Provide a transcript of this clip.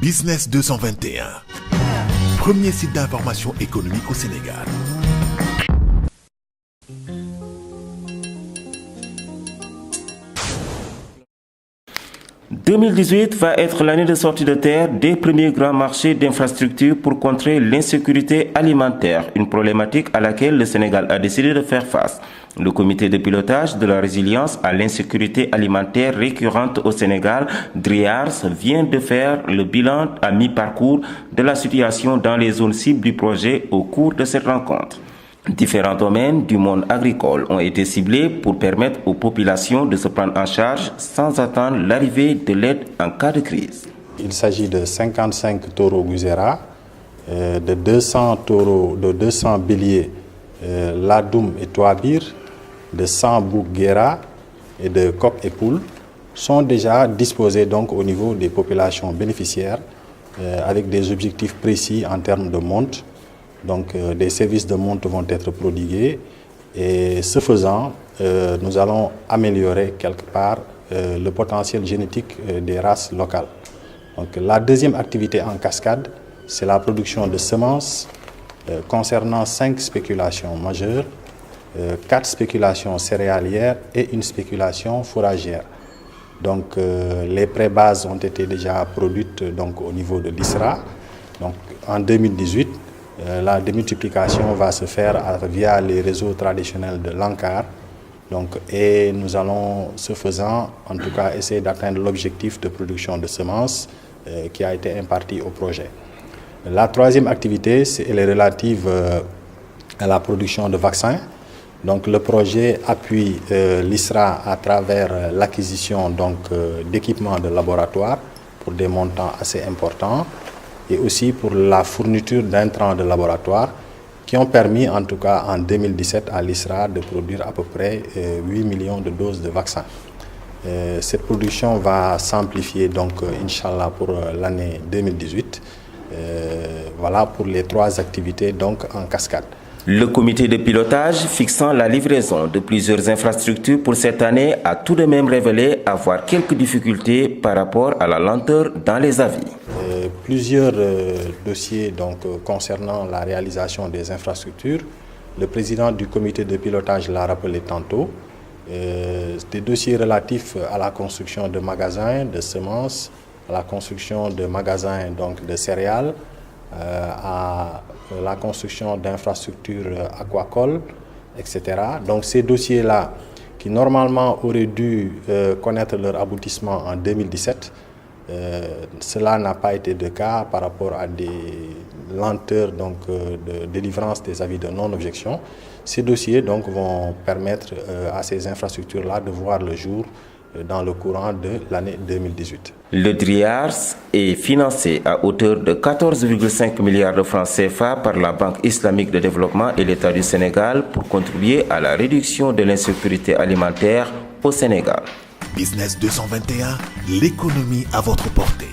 Business 221, premier site d'information économique au Sénégal. « 2018 va être l'année de sortie de terre des premiers grands marchés d'infrastructures pour contrer l'insécurité alimentaire, une problématique à laquelle le Sénégal a décidé de faire face. Le comité de pilotage de la résilience à l'insécurité alimentaire récurrente au Sénégal, DRIARS, vient de faire le bilan à mi-parcours de la situation dans les zones cibles du projet au cours de cette rencontre. Différents domaines du monde agricole ont été ciblés pour permettre aux populations de se prendre en charge sans attendre l'arrivée de l'aide en cas de crise. Il s'agit de 55 taureaux Guzera, de 200 taureaux, de 200 béliers Ladoum et Touabir, de 100 boucs Guéra et de coqs et poules sont déjà disposés donc au niveau des populations bénéficiaires avec des objectifs précis en termes de monte. Donc des services de monte vont être prodigués et ce faisant, nous allons améliorer quelque part le potentiel génétique des races locales. Donc la deuxième activité en cascade, c'est la production de semences concernant 5 spéculations majeures, 4 spéculations céréalières et une spéculation fourragère. Donc les pré-bases ont été déjà produites donc, au niveau de l'ISRA. Donc en 2018, la démultiplication va se faire via les réseaux traditionnels de l'ANCAR. Et nous allons, ce faisant, en tout cas, essayer d'atteindre l'objectif de production de semences qui a été imparti au projet. La troisième activité, elle est relative à la production de vaccins. Donc le projet appuie l'ISRA à travers l'acquisition d'équipements de laboratoire pour des montants assez importants, et aussi pour la fourniture d'intrants de laboratoire qui ont permis, en tout cas en 2017, à l'ISRA de produire à peu près 8 millions de doses de vaccins. Cette production va s'amplifier, donc, Inch'Allah, pour l'année 2018. Voilà pour les 3 activités donc, en cascade. Le comité de pilotage fixant la livraison de plusieurs infrastructures pour cette année a tout de même révélé avoir quelques difficultés par rapport à la lenteur dans les avis. Plusieurs dossiers concernant la réalisation des infrastructures. Le président du comité de pilotage l'a rappelé tantôt. Des dossiers relatifs à la construction de magasins de semences, à la construction de magasins de céréales, à la construction d'infrastructures aquacoles, etc. Donc ces dossiers-là, qui normalement auraient dû connaître leur aboutissement en 2017, cela n'a pas été le cas par rapport à des lenteurs de délivrance des avis de non-objection. Ces dossiers vont permettre à ces infrastructures-là de voir le jour dans le courant de l'année 2018. Le DRIARS est financé à hauteur de 14,5 milliards de francs CFA par la Banque islamique de développement et l'État du Sénégal pour contribuer à la réduction de l'insécurité alimentaire au Sénégal. Business 221, l'économie à votre portée.